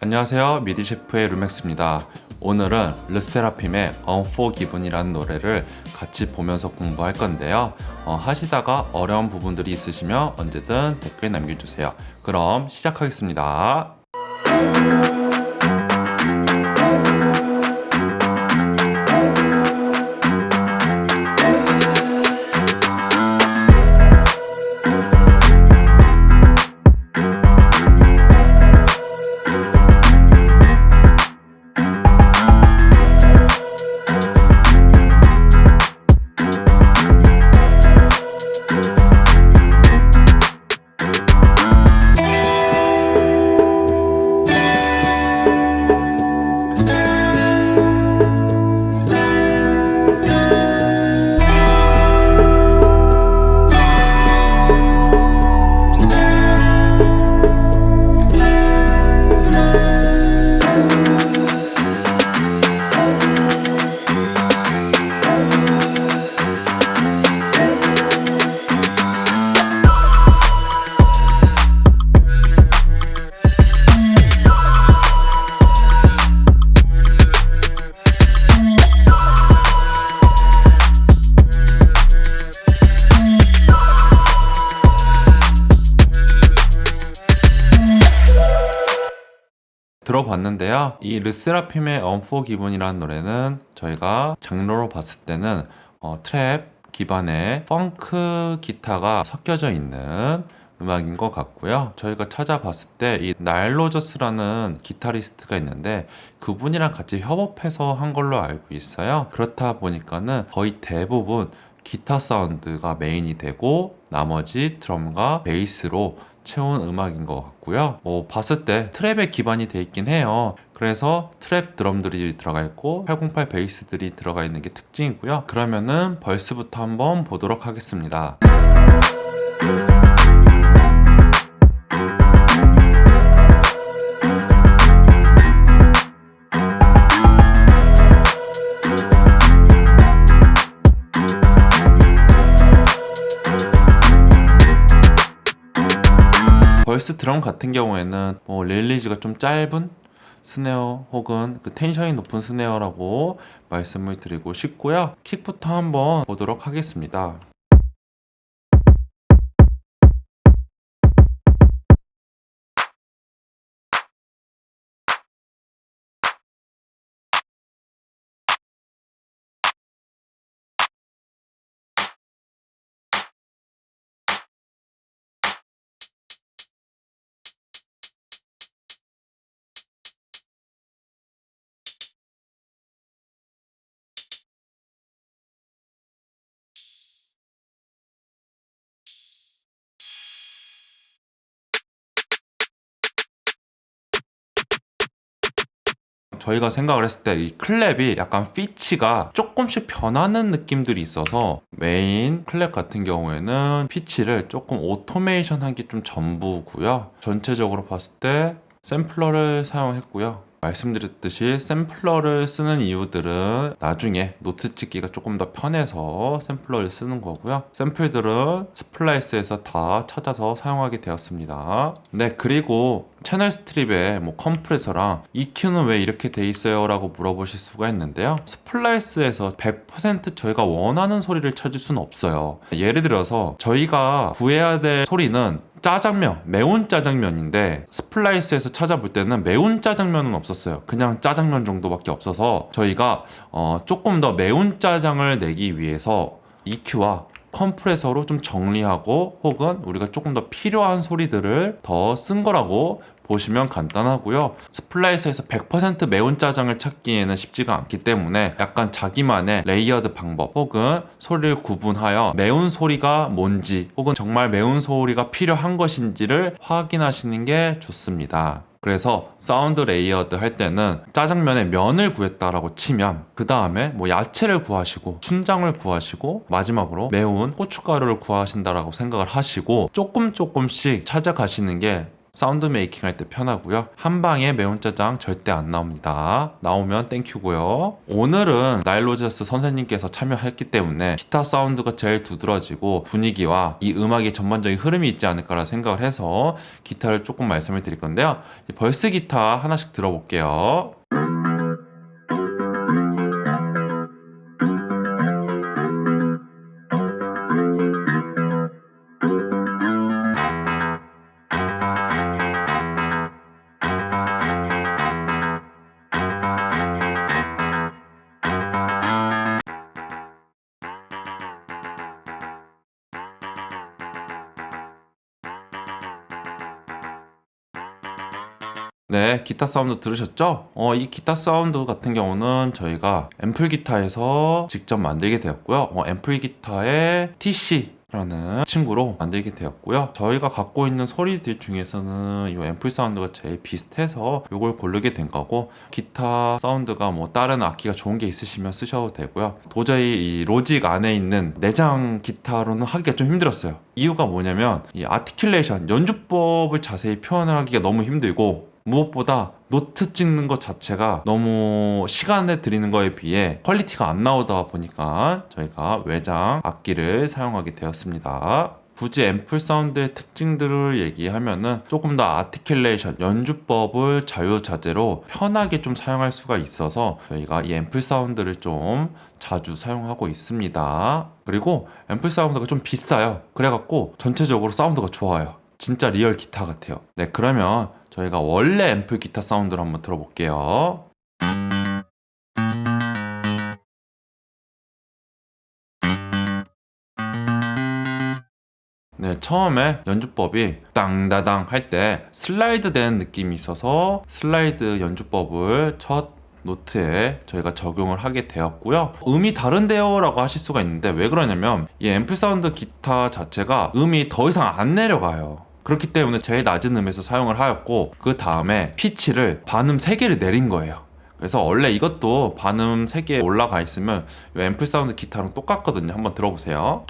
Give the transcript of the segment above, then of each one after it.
안녕하세요, 미디셰프의 루맥스입니다. 오늘은 르세라핌의 Unforgiven이라는 노래를 같이 보면서 공부할 건데요. 하시다가 어려운 부분들이 있으시면 언제든 댓글 남겨주세요. 그럼 시작하겠습니다. 들어봤는데요. 이 르세라핌의 Unforgiven이라는 노래는 저희가 장르로 봤을 때는 트랩 기반의 펑크 기타가 섞여져 있는 음악인 것 같고요. 저희가 찾아봤을 때 이 나일 로저스라는 기타리스트가 있는데 그분이랑 같이 협업해서 한 걸로 알고 있어요. 그렇다 보니까는 거의 대부분 기타 사운드가 메인이 되고 나머지 드럼과 베이스로 채운 음악인 것 같고요. 봤을 때 트랩에 기반이 돼 있긴 해요. 그래서 트랩 드럼들이 들어가 있고 808 베이스들이 들어가 있는 게 특징이고요. 그러면은 벌스부터 한번 보도록 하겠습니다. 벌스 드럼 같은 경우에는 릴리즈가 좀 짧은 스네어 혹은 그 텐션이 높은 스네어라고 말씀을 드리고 싶고요. 킥부터 한번 보도록 하겠습니다. 저희가 생각을 했을 때 이 클랩이 약간 피치가 조금씩 변하는 느낌들이 있어서 메인 클랩 같은 경우에는 피치를 조금 오토메이션 하기 좀 전부고요. 전체적으로 봤을 때 샘플러를 사용했고요. 말씀드렸듯이 샘플러를 쓰는 이유들은 나중에 노트 찍기가 조금 더 편해서 샘플러를 쓰는 거고요. 샘플들은 스플라이스에서 다 찾아서 사용하게 되었습니다. 네, 그리고 채널 스트립에 컴프레서랑 EQ는 왜 이렇게 돼 있어요? 라고 물어보실 수가 있는데요. 스플라이스에서 100% 저희가 원하는 소리를 찾을 수는 없어요. 예를 들어서 저희가 구해야 될 소리는 짜장면, 매운 짜장면인데 스플라이스에서 찾아볼 때는 매운 짜장면은 없었어요. 그냥 짜장면 정도밖에 없어서 저희가 조금 더 매운 짜장을 내기 위해서 EQ와 컴프레서로 좀 정리하고 혹은 우리가 조금 더 필요한 소리들을 더 쓴 거라고 보시면 간단하고요. 스플라이스에서 100% 매운 짜장을 찾기에는 쉽지가 않기 때문에 약간 자기만의 레이어드 방법 혹은 소리를 구분하여 매운 소리가 뭔지 혹은 정말 매운 소리가 필요한 것인지를 확인하시는 게 좋습니다. 그래서 사운드 레이어드 할 때는 짜장면에 면을 구했다라고 치면 그 다음에 야채를 구하시고 춘장을 구하시고 마지막으로 매운 고춧가루를 구하신다라고 생각을 하시고 조금씩 찾아가시는 게 사운드 메이킹 할 때 편하고요. 한방에 매운 짜장 절대 안 나옵니다. 나오면 땡큐고요. 오늘은 나일 로저스 선생님께서 참여했기 때문에 기타 사운드가 제일 두드러지고 분위기와 이 음악의 전반적인 흐름이 있지 않을까라 생각을 해서 기타를 조금 말씀을 드릴 건데요. 벌스 기타 하나씩 들어볼게요. 네, 기타 사운드 들으셨죠? 이 기타 사운드 같은 경우는 저희가 앰플 기타에서 직접 만들게 되었고요. 앰플 기타의 TC라는 친구로 만들게 되었고요. 저희가 갖고 있는 소리들 중에서는 이 앰플 사운드가 제일 비슷해서 이걸 고르게 된 거고, 기타 사운드가 뭐 다른 악기가 좋은 게 있으시면 쓰셔도 되고요. 도저히 이 로직 안에 있는 내장 기타로는 하기가 좀 힘들었어요. 이유가 뭐냐면 이 아티큘레이션, 연주법을 자세히 표현을 하기가 너무 힘들고, 무엇보다 노트 찍는 것 자체가 너무 시간을 들이는 거에 비해 퀄리티가 안 나오다 보니까 저희가 외장 악기를 사용하게 되었습니다. 굳이 앰플 사운드의 특징들을 얘기하면은 조금 더 아티큘레이션, 연주법을 자유자재로 편하게 좀 사용할 수가 있어서 저희가 이 앰플 사운드를 좀 자주 사용하고 있습니다. 그리고 앰플 사운드가 좀 비싸요. 그래갖고 전체적으로 사운드가 좋아요. 진짜 리얼 기타 같아요. 네, 그러면 저희가 원래 앰플 기타 사운드를 한번 들어볼게요. 네, 처음에 연주법이 땅다당 할 때 슬라이드 되는 느낌이 있어서 슬라이드 연주법을 첫 노트에 저희가 적용을 하게 되었고요. 음이 다른데요 라고 하실 수가 있는데, 왜 그러냐면 이 앰플 사운드 기타 자체가 음이 더 이상 안 내려가요. 그렇기 때문에 제일 낮은 음에서 사용을 하였고, 그 다음에 피치를 반음 3개를 내린 거예요. 그래서 원래 이것도 반음 3개 올라가 있으면 이 앰플 사운드 기타랑 똑같거든요. 한번 들어보세요.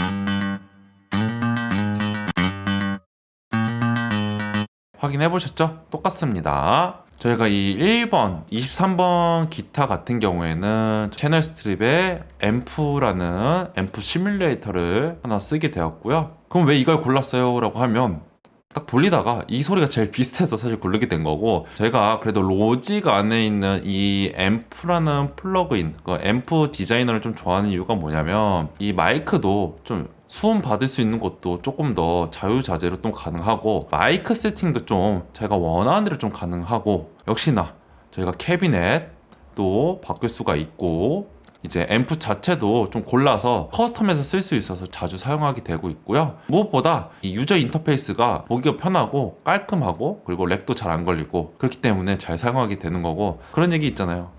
확인해 보셨죠? 똑같습니다. 저희가 이 1번, 23번 기타 같은 경우에는 채널 스트립에 앰프라는 앰프 시뮬레이터를 하나 쓰게 되었고요. 그럼 왜 이걸 골랐어요? 라고 하면 딱 돌리다가 이 소리가 제일 비슷해서 사실 고르게 된 거고, 저희가 그래도 로직 안에 있는 이 앰프라는 플러그인, 그 앰프 디자이너를 좀 좋아하는 이유가 뭐냐면 이 마이크도 좀 수음 받을 수 있는 것도 조금 더 자유자재로 좀 가능하고, 마이크 세팅도 좀 제가 원하는 대로 좀 가능하고, 역시나 저희가 캐비넷도 바꿀 수가 있고, 이제 앰프 자체도 좀 골라서 커스텀해서 쓸 수 있어서 자주 사용하게 되고 있고요. 무엇보다 이 유저 인터페이스가 보기가 편하고 깔끔하고, 그리고 렉도 잘 안 걸리고, 그렇기 때문에 잘 사용하게 되는 거고, 그런 얘기 있잖아요.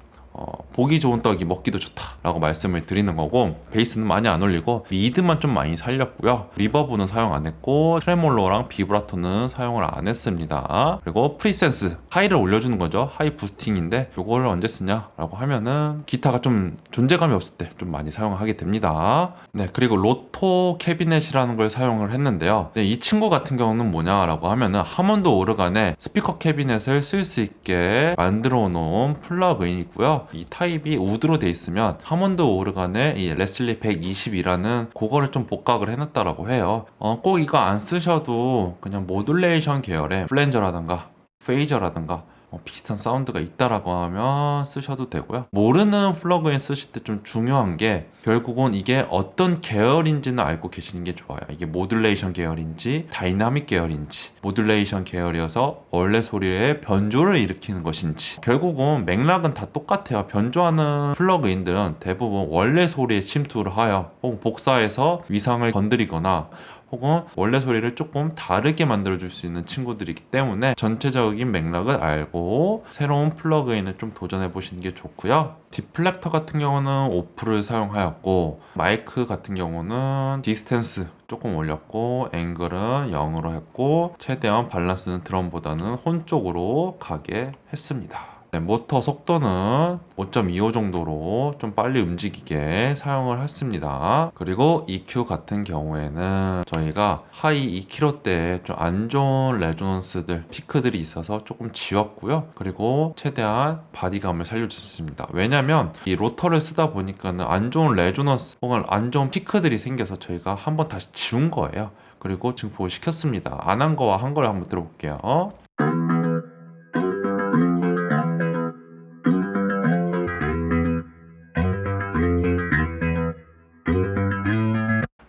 보기 좋은 떡이 먹기도 좋다 라고 말씀을 드리는 거고, 베이스는 많이 안 올리고 미드만 좀 많이 살렸고요. 리버브는 사용 안 했고, 트레몰로랑 비브라토는 사용을 안 했습니다. 그리고 프리센스, 하이를 올려주는 거죠. 하이 부스팅인데 이거를 언제 쓰냐 라고 하면은 기타가 좀 존재감이 없을 때 좀 많이 사용하게 됩니다. 네, 그리고 로토 캐비넷이라는 걸 사용을 했는데요. 네, 이 친구 같은 경우는 뭐냐 라고 하면은 하몬드 오르간에 스피커 캐비넷을 쓸 수 있게 만들어 놓은 플러그인이고요. 이 타입이 우드로 돼 있으면 하몬드 오르간에 이 레슬리 120이라는 그거를 좀 복각을 해놨다라고 해요. 꼭 이거 안 쓰셔도 그냥 모듈레이션 계열의 플랜저라든가 페이저라든가 비슷한 사운드가 있다라고 하면 쓰셔도 되고요. 모르는 플러그인 쓰실 때 좀 중요한 게, 결국은 이게 어떤 계열인지는 알고 계시는 게 좋아요. 이게 모듈레이션 계열인지 다이나믹 계열인지, 모듈레이션 계열이어서 원래 소리에 변조를 일으키는 것인지, 결국은 맥락은 다 똑같아요. 변조하는 플러그인들은 대부분 원래 소리에 침투를 하여 혹은 복사해서 위상을 건드리거나 혹은 원래 소리를 조금 다르게 만들어줄 수 있는 친구들이기 때문에 전체적인 맥락을 알고 새로운 플러그인을 좀 도전해 보시는 게 좋고요. 디플렉터 같은 경우는 오프를 사용하였고, 마이크 같은 경우는 디스텐스 조금 올렸고, 앵글은 0으로 했고, 최대한 밸런스는 드럼보다는 혼 쪽으로 가게 했습니다. 네, 모터 속도는 5.25 정도로 좀 빨리 움직이게 사용을 했습니다. 그리고 EQ 같은 경우에는 저희가 하이 2kH대에 좀 안 좋은 레조넌스들, 피크들이 있어서 조금 지웠고요. 그리고 최대한 바디감을 살려줬습니다. 왜냐면 이 로터를 쓰다 보니까는 안 좋은 레조넌스 혹은 안 좋은 피크들이 생겨서 저희가 한번 다시 지운 거예요. 그리고 증폭을 시켰습니다. 안 한 거와 한 거를 한번 들어볼게요.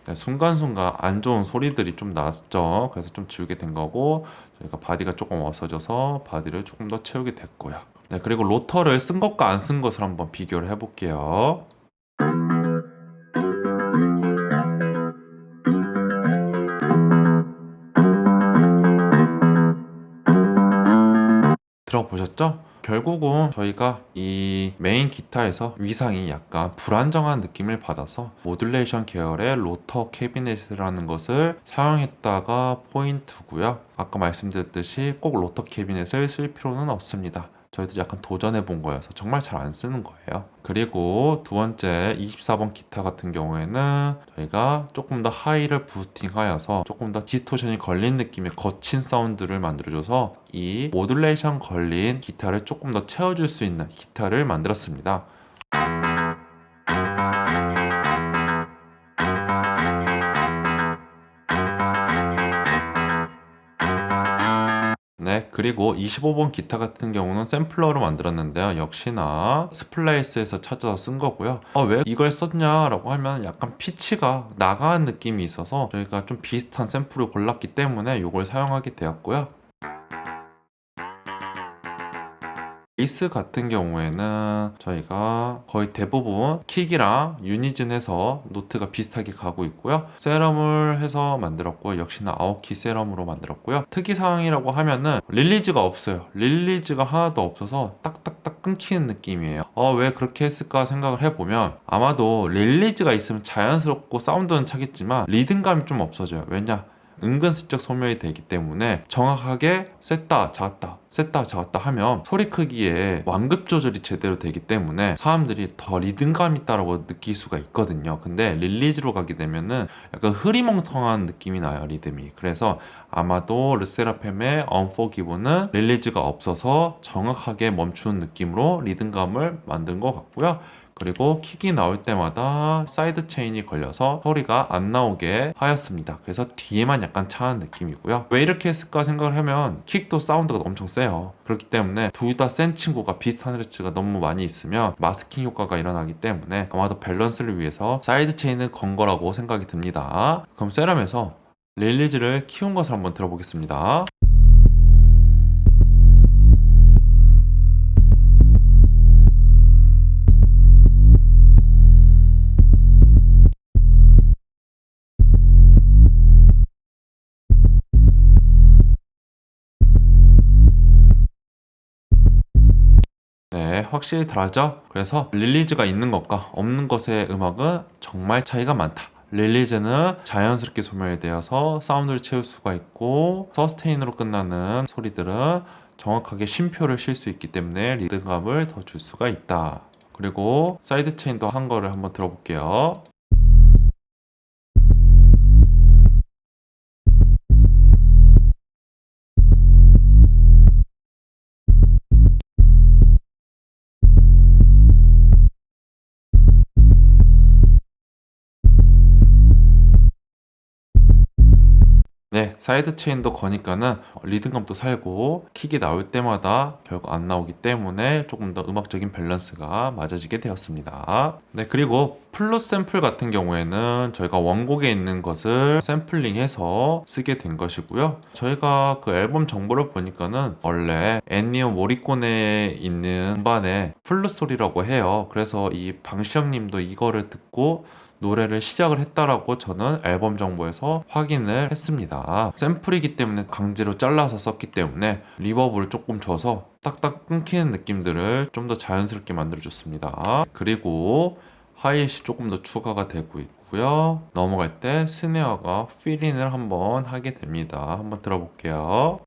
네, 순간순간 안 좋은 소리들이 좀 났죠. 그래서 좀 지우게 된 거고, 저희가 바디가 조금 어서져서 바디를 조금 더 채우게 됐고요. 네, 그리고 로터를 쓴 것과 안 쓴 것을 한번 비교를 해볼게요. 들어보셨죠? 결국은 저희가 이 메인 기타에서 위상이 약간 불안정한 느낌을 받아서 모듈레이션 계열의 로터 캐비넷이라는 것을 사용했다가 포인트고요. 아까 말씀드렸듯이 꼭 로터 캐비넷을 쓸 필요는 없습니다. 저희도 약간 도전해 본 거여서 정말 잘 안 쓰는 거예요. 그리고 두 번째 24번 기타 같은 경우에는 저희가 조금 더 하이를 부스팅하여서 조금 더 디스토션이 걸린 느낌의 거친 사운드를 만들어줘서 이 모듈레이션 걸린 기타를 조금 더 채워줄 수 있는 기타를 만들었습니다. 네, 그리고 25번 기타 같은 경우는 샘플러로 만들었는데요. 역시나 스플라이스에서 찾아서 쓴 거고요. 왜 이걸 썼냐라고 하면 약간 피치가 나가는 느낌이 있어서 저희가 좀 비슷한 샘플을 골랐기 때문에 이걸 사용하게 되었고요. 베이스 같은 경우에는 저희가 거의 대부분 킥이랑 유니즌해서 노트가 비슷하게 가고 있고요. 세럼을 해서 만들었고 역시나 아오키 세럼으로 만들었고요. 특이사항이라고 하면은 릴리즈가 없어요. 릴리즈가 하나도 없어서 딱딱딱 끊기는 느낌이에요. 왜 그렇게 했을까 생각을 해보면 아마도 릴리즈가 있으면 자연스럽고 사운드는 차겠지만 리듬감이 좀 없어져요. 왜냐? 은근슬쩍 소멸이 되기 때문에 정확하게 셌다 작았다 셌다 작았다 하면 소리 크기에 완급 조절이 제대로 되기 때문에 사람들이 더 리듬감 있다라고 느낄 수가 있거든요. 근데 릴리즈로 가게 되면은 약간 흐리멍텅한 느낌이 나요, 리듬이. 그래서 아마도 르세라핌의 언포기브는 릴리즈가 없어서 정확하게 멈추는 느낌으로 리듬감을 만든 것 같고요. 그리고 킥이 나올 때마다 사이드 체인이 걸려서 소리가 안 나오게 하였습니다. 그래서 뒤에만 약간 차는 느낌이고요. 왜 이렇게 했을까 생각을 하면 킥도 사운드가 엄청 세요. 그렇기 때문에 둘 다 센 친구가 비슷한 헤르츠가 너무 많이 있으면 마스킹 효과가 일어나기 때문에 아마도 밸런스를 위해서 사이드 체인을 건 거라고 생각이 듭니다. 그럼 세럼에서 릴리즈를 키운 것을 한번 들어보겠습니다. 네, 확실히 다르죠? 그래서 릴리즈가 있는 것과 없는 것의 음악은 정말 차이가 많다. 릴리즈는 자연스럽게 소멸이 되어서 사운드를 채울 수가 있고 서스테인으로 끝나는 소리들은 정확하게 쉼표를 쉴 수 있기 때문에 리듬감을 더 줄 수가 있다. 그리고 사이드 체인도 한 거를 한번 들어볼게요. 네, 사이드 체인도 거니까는 리듬감도 살고 킥이 나올 때마다 결국 안 나오기 때문에 조금 더 음악적인 밸런스가 맞아지게 되었습니다. 네, 그리고 플러스 샘플 같은 경우에는 저희가 원곡에 있는 것을 샘플링해서 쓰게 된 것이고요. 저희가 그 앨범 정보를 보니까는 원래 엔니오 모리코네에 있는 음반의 플루스 소리라고 해요. 그래서 이 방시혁님도 이거를 듣고 노래를 시작을 했다라고 저는 앨범 정보에서 확인을 했습니다. 샘플이기 때문에 강제로 잘라서 썼기 때문에 리버브를 조금 줘서 딱딱 끊기는 느낌들을 좀 더 자연스럽게 만들어줬습니다. 그리고 하이햇이 조금 더 추가가 되고 있고요. 넘어갈 때 스네어가 필인을 한번 하게 됩니다. 한번 들어볼게요.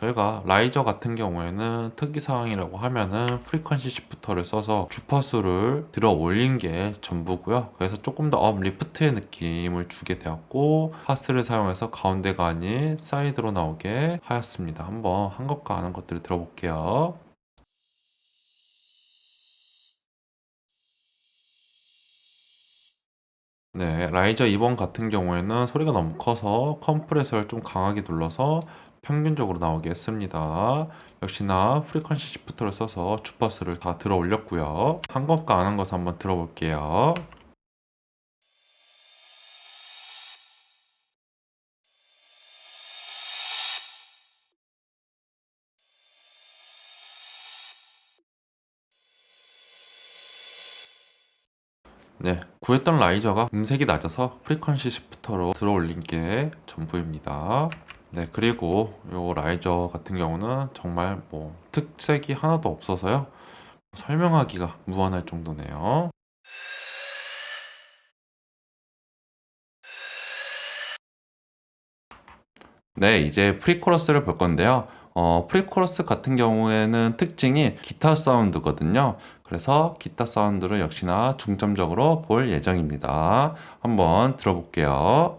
저희가 라이저 같은 경우에는 특이사항이라고 하면은 프리퀀시 시프터를 써서 주파수를 들어 올린 게 전부고요. 그래서 조금 더 업리프트의 느낌을 주게 되었고, 파스를 사용해서 가운데가 아닌 사이드로 나오게 하였습니다. 한번 한 것과 안 한 것들을 들어볼게요. 네, 라이저 2번 같은 경우에는 소리가 너무 커서 컴프레서를 좀 강하게 눌러서 평균적으로 나오게 했습니다. 역시나 프리퀀시 시프트를 써서 주파수를 다 들어 올렸고요. 한 것과 안 한 것을 한번 들어볼게요. 네, 구했던 라이저가 음색이 낮아서 프리퀀시 시프터로 들어 올린 게 전부입니다. 네, 그리고 요 라이저 같은 경우는 정말 뭐 특색이 하나도 없어서요. 설명하기가 무한할 정도네요. 네, 이제 프리코러스를 볼 건데요. 프리코러스 같은 경우에는 특징이 기타 사운드거든요. 그래서 기타 사운드를 역시나 중점적으로 볼 예정입니다. 한번 들어볼게요.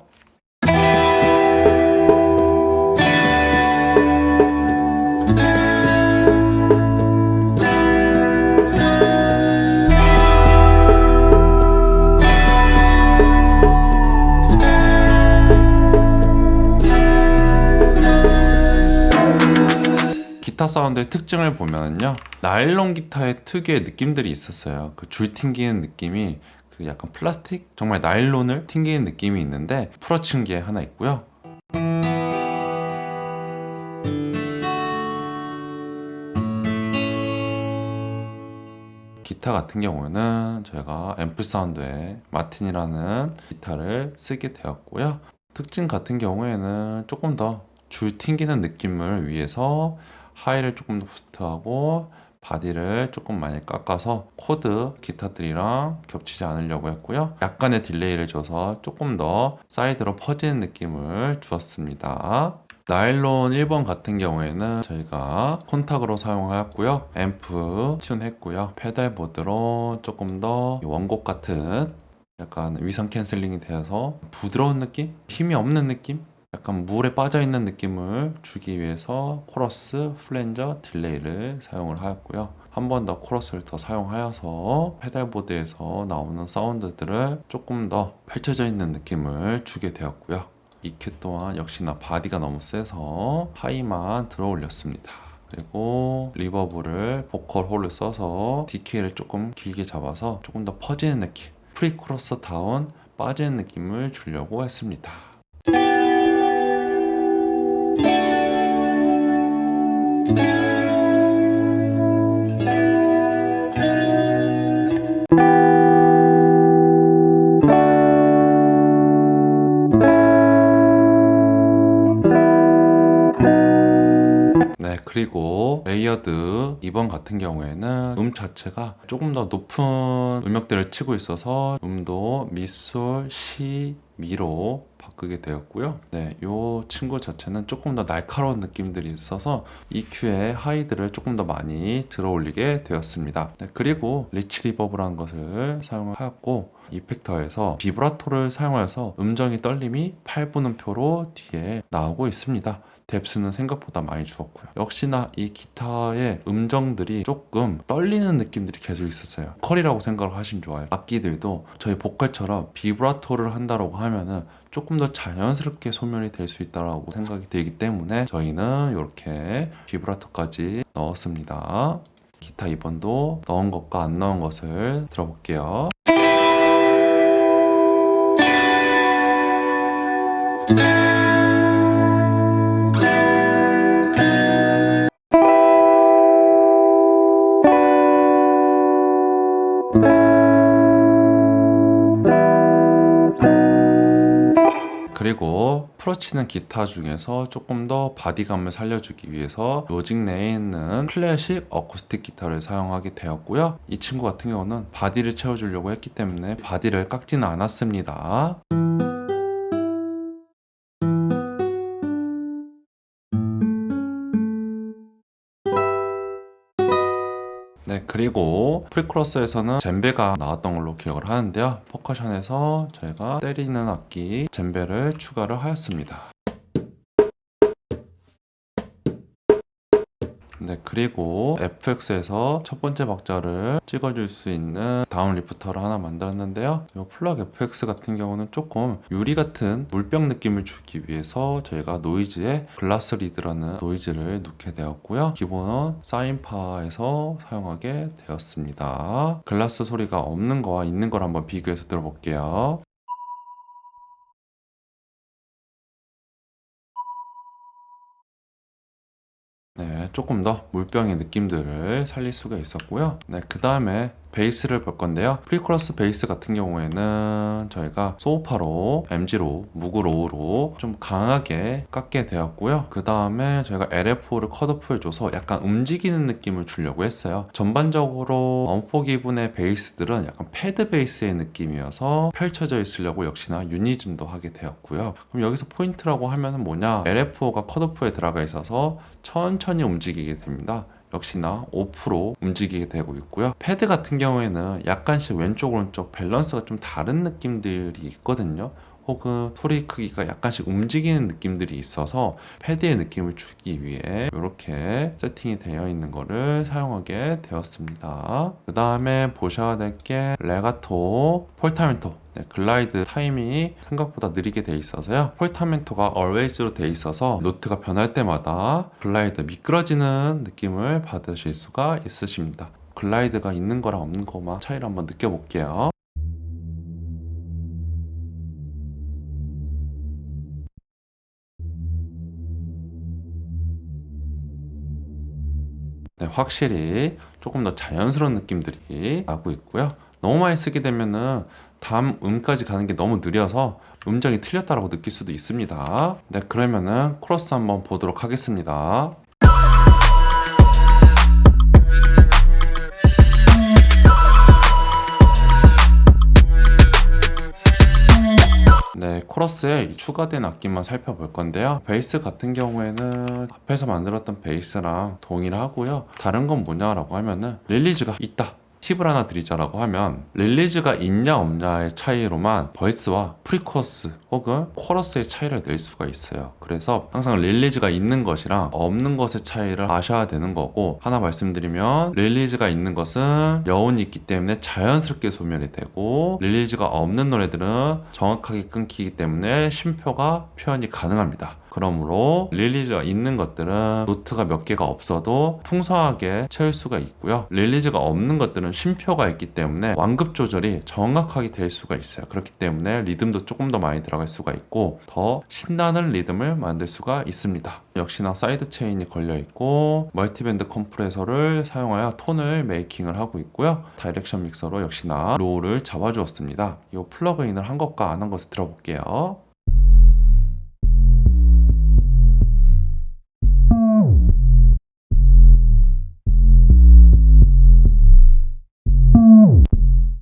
기타 사운드의 특징을 보면요, 나일론 기타의 특유의 느낌들이 있었어요. 그 줄 튕기는 느낌이 그 약간 플라스틱, 정말 나일론을 튕기는 느낌이 있는데 풀어친 게 하나 있고요. 기타 같은 경우는 저희가 앰플 사운드에 마틴이라는 기타를 쓰게 되었고요. 특징 같은 경우에는 조금 더 줄 튕기는 느낌을 위해서 하이를 조금 더 부스트하고 바디를 조금 많이 깎아서 코드 기타들이랑 겹치지 않으려고 했고요. 약간의 딜레이를 줘서 조금 더 사이드로 퍼지는 느낌을 주었습니다. 나일론 1번 같은 경우에는 저희가 콘탁으로 사용하였고요. 앰프 튠했고요. 페달보드로 조금 더 원곡 같은 약간 위상 캔슬링이 되어서 부드러운 느낌? 힘이 없는 느낌? 약간 물에 빠져있는 느낌을 주기 위해서 코러스, 플랜저, 딜레이를 사용을 하였고요. 한 번 더 코러스를 더 사용하여서 페달보드에서 나오는 사운드들을 조금 더 펼쳐져 있는 느낌을 주게 되었고요. EQ 또한 역시나 바디가 너무 세서 하이만 들어 올렸습니다. 그리고 리버브를 보컬 홀을 써서 DK를 조금 길게 잡아서 조금 더 퍼지는 느낌, 프리코러스 다운 빠지는 느낌을 주려고 했습니다. 네, 그리고 레이어드 2번 같은 경우에는 자체가 조금 더 높은 음역대를 치고 있어서 음도 미솔, 시, 미로 바꾸게 되었고요. 네, 이 친구 자체는 조금 더 날카로운 느낌들이 있어서 EQ의 하이들을 조금 더 많이 들어 올리게 되었습니다. 네, 그리고 리치 리버브라는 것을 사용하였고, 이펙터에서 비브라토를 사용해서 음정이 떨림이 8분음표로 뒤에 나오고 있습니다. 뎁스는 생각보다 많이 주었고요. 역시나 이 기타의 음정들이 조금 떨리는 느낌들이 계속 있었어요. 컬이라고 생각을 하시면 좋아요. 악기들도 저희 보컬처럼 비브라토를 한다고 하면은 조금 더 자연스럽게 소멸이 될 수 있다고 생각이 되기 때문에 저희는 이렇게 비브라토까지 넣었습니다. 기타 2번도 넣은 것과 안 넣은 것을 들어볼게요. 그리고 풀어치는 기타 중에서 조금 더 바디감을 살려주기 위해서 로직 내에 있는 클래식 어쿠스틱 기타를 사용하게 되었고요. 이 친구 같은 경우는 바디를 채워주려고 했기 때문에 바디를 깎지는 않았습니다. 그리고 프리코러스에서는 젬베가 나왔던 걸로 기억을 하는데요. 퍼커션에서 저희가 때리는 악기 젬베를 추가를 하였습니다. 네, 그리고 FX에서 첫 번째 박자를 찍어줄 수 있는 다운 리프터를 하나 만들었는데요. 이 플러그 FX 같은 경우는 조금 유리 같은 물병 느낌을 주기 위해서 저희가 노이즈에 글라스 리드라는 노이즈를 넣게 되었고요. 기본은 사인파에서 사용하게 되었습니다. 글라스 소리가 없는 거와 있는 걸 한번 비교해서 들어볼게요. 네, 조금 더 물병의 느낌들을 살릴 수가 있었고요. 네, 그 다음에 베이스를 볼 건데요. 프리코러스 베이스 같은 경우에는 저희가 소우파로, MG로, 무그로우로 좀 강하게 깎게 되었고요. 그 다음에 저희가 LFO를 컷오프 해줘서 약간 움직이는 느낌을 주려고 했어요. 전반적으로 엄포 기분의 베이스들은 약간 패드 베이스의 느낌이어서 펼쳐져 있으려고 역시나 유니즘도 하게 되었고요. 그럼 여기서 포인트라고 하면은 뭐냐? LFO가 컷오프에 들어가 있어서 천천히 움직이게 됩니다. 역시나 5% 움직이게 되고 있고요. 패드 같은 경우에는 약간씩 왼쪽 오른쪽 밸런스가 좀 다른 느낌들이 있거든요. 혹은 소리 크기가 약간씩 움직이는 느낌들이 있어서 패드의 느낌을 주기 위해 이렇게 세팅이 되어 있는 거를 사용하게 되었습니다. 그 다음에 보셔야 될 게 레가토, 폴타멘토, 글라이드 타이밍이 생각보다 느리게 돼 있어서요. 폴타멘토가 always로 돼 있어서 노트가 변할 때마다 글라이드 미끄러지는 느낌을 받으실 수가 있으십니다. 글라이드가 있는 거랑 없는 거만 차이를 한번 느껴볼게요. 네, 확실히 조금 더 자연스러운 느낌들이 나고 있고요. 너무 많이 쓰게 되면은 다음 음까지 가는 게 너무 느려서 음정이 틀렸다라고 느낄 수도 있습니다. 네, 그러면은 코러스 한번 보도록 하겠습니다. 네, 코러스에 추가된 악기만 살펴볼 건데요. 베이스 같은 경우에는 앞에서 만들었던 베이스랑 동일하고요. 다른 건 뭐냐라고 하면은 릴리즈가 있다. 팁을 하나 드리자라고 하면 릴리즈가 있냐 없냐의 차이로만 버이스와 프리코러스 혹은 코러스의 차이를 낼 수가 있어요. 그래서 항상 릴리즈가 있는 것이랑 없는 것의 차이를 아셔야 되는 거고, 하나 말씀드리면 릴리즈가 있는 것은 여운이 있기 때문에 자연스럽게 소멸이 되고, 릴리즈가 없는 노래들은 정확하게 끊기기 때문에 쉼표가 표현이 가능합니다. 그러므로 릴리즈가 있는 것들은 노트가 몇 개가 없어도 풍성하게 채울 수가 있고요. 릴리즈가 없는 것들은 쉼표가 있기 때문에 완급 조절이 정확하게 될 수가 있어요. 그렇기 때문에 리듬도 조금 더 많이 들어갈 수가 있고 더 신나는 리듬을 만들 수가 있습니다. 역시나 사이드 체인이 걸려 있고 멀티밴드 컴프레서를 사용하여 톤을 메이킹을 하고 있고요. 다이렉션 믹서로 역시나 로우를 잡아주었습니다. 이 플러그인을 한 것과 안 한 것을 들어볼게요.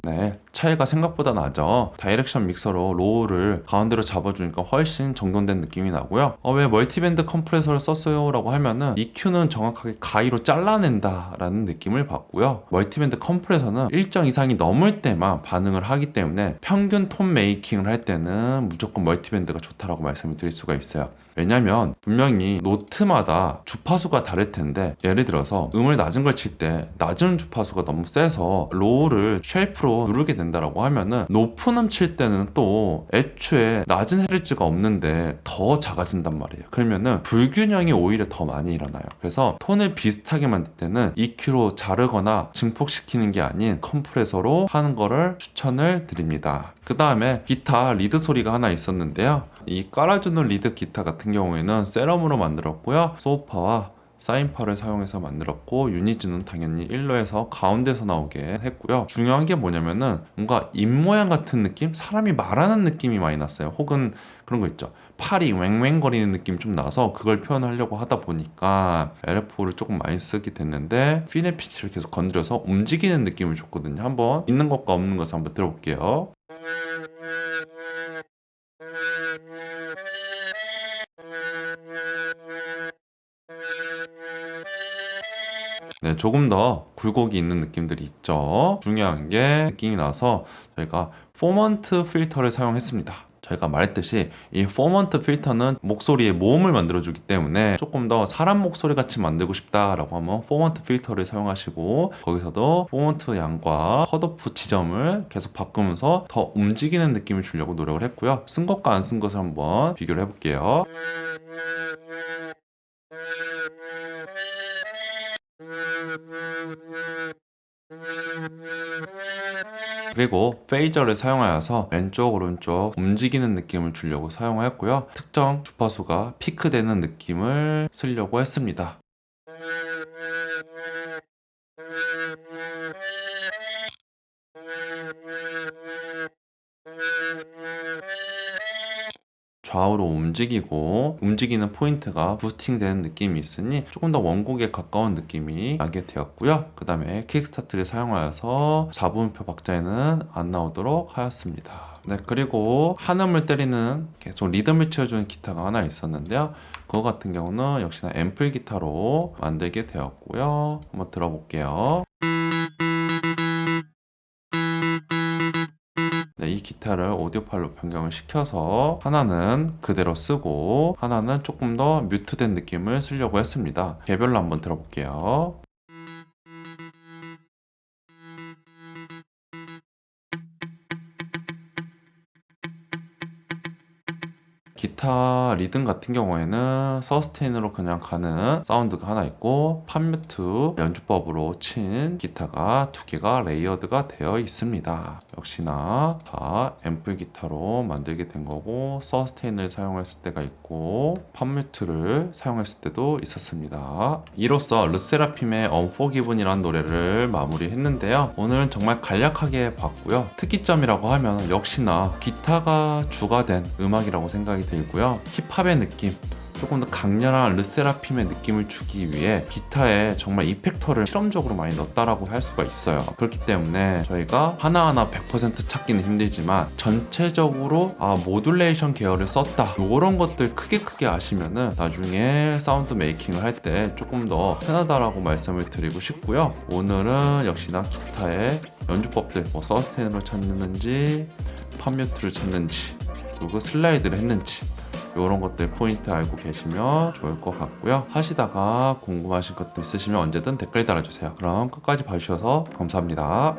네, 차이가 생각보다 나죠. 다이렉션 믹서로 로우를 가운데로 잡아주니까 훨씬 정돈된 느낌이 나고요. 왜 멀티밴드 컴프레서를 썼어요? 라고 하면은 EQ는 정확하게 가위로 잘라낸다 라는 느낌을 받고요. 멀티밴드 컴프레서는 일정 이상이 넘을 때만 반응을 하기 때문에 평균 톤 메이킹을 할 때는 무조건 멀티밴드가 좋다라고 말씀을 드릴 수가 있어요. 왜냐면 분명히 노트마다 주파수가 다를 텐데, 예를 들어서 음을 낮은 걸 칠 때 낮은 주파수가 너무 세서 로우를 쉘프로 누르게 된다라고 하면은 높은 음 칠 때는 또 애초에 낮은 헤르츠가 없는데 더 작아진단 말이에요. 그러면은 불균형이 오히려 더 많이 일어나요. 그래서 톤을 비슷하게 만들 때는 EQ로 자르거나 증폭시키는 게 아닌 컴프레서로 하는 거를 추천을 드립니다. 그 다음에 기타 리드 소리가 하나 있었는데요. 이 깔아주는 리드 기타 같은 경우에는 세럼으로 만들었고요. 소우파와 사인파를 사용해서 만들었고, 유니즈는 당연히 1로에서 가운데서 나오게 했고요. 중요한 게 뭐냐면은 뭔가 입모양 같은 느낌? 사람이 말하는 느낌이 많이 났어요. 혹은 그런 거 있죠. 팔이 왱왱거리는 느낌 좀 나서 그걸 표현하려고 하다 보니까 LFO를 조금 많이 쓰게 됐는데, 핀의 피치를 계속 건드려서 움직이는 느낌을 줬거든요. 한번 있는 것과 없는 것을 한번 들어볼게요. 네, 조금 더 굴곡이 있는 느낌들이 있죠. 중요한 게 느낌이 나서 저희가 포먼트 필터를 사용했습니다. 저희가 말했듯이 이 포먼트 필터는 목소리의 모음을 만들어주기 때문에 조금 더 사람 목소리 같이 만들고 싶다라고 하면 포먼트 필터를 사용하시고, 거기서도 포먼트 양과 컷오프 지점을 계속 바꾸면서 더 움직이는 느낌을 주려고 노력을 했고요. 쓴 것과 안 쓴 것을 한번 비교를 해볼게요. 그리고 페이저를 사용하여서 왼쪽 오른쪽 움직이는 느낌을 주려고 사용하였고요. 특정 주파수가 피크되는 느낌을 쓰려고 했습니다. 좌우로 움직이고 움직이는 포인트가 부스팅되는 느낌이 있으니 조금 더 원곡에 가까운 느낌이 나게 되었고요. 그 다음에 킥스타트를 사용하여서 4분음표 박자에는 안 나오도록 하였습니다. 네, 그리고 한음을 때리는 계속 리듬을 채워주는 기타가 하나 있었는데요. 그거 같은 경우는 역시나 앰플 기타로 만들게 되었고요. 한번 들어볼게요. 네, 이 기타를 오디오 파일로 변경을 시켜서 하나는 그대로 쓰고 하나는 조금 더 뮤트된 느낌을 쓰려고 했습니다. 개별로 한번 들어볼게요. 기타 리듬 같은 경우에는 서스테인으로 그냥 가는 사운드가 하나 있고, 팝뮤트 연주법으로 친 기타가 두 개가 레이어드가 되어 있습니다. 역시나 다 앰플 기타로 만들게 된 거고, 서스테인을 사용했을 때가 있고 팝뮤트를 사용했을 때도 있었습니다. 이로써 르세라핌의 언포기븐이라는 노래를 마무리했는데요. 오늘은 정말 간략하게 봤고요. 특이점이라고 하면 역시나 기타가 주가 된 음악이라고 생각이 들고요. 힙합의 느낌, 조금 더 강렬한 르세라핌의 느낌을 주기 위해 기타에 정말 이펙터를 실험적으로 많이 넣었다라고 할 수가 있어요. 그렇기 때문에 저희가 하나하나 100% 찾기는 힘들지만 전체적으로 모듈레이션 계열을 썼다, 이런 것들 크게 아시면은 나중에 사운드 메이킹을 할 때 조금 더 편하다라고 말씀을 드리고 싶고요. 오늘은 역시나 기타의 연주법들, 서스테인으로 찾는지 팝뮤트를 찾는지 그리고 슬라이드를 했는지 이런 것들 포인트 알고 계시면 좋을 것 같고요. 하시다가 궁금하신 것도 있으시면 언제든 댓글 달아주세요. 그럼 끝까지 봐주셔서 감사합니다.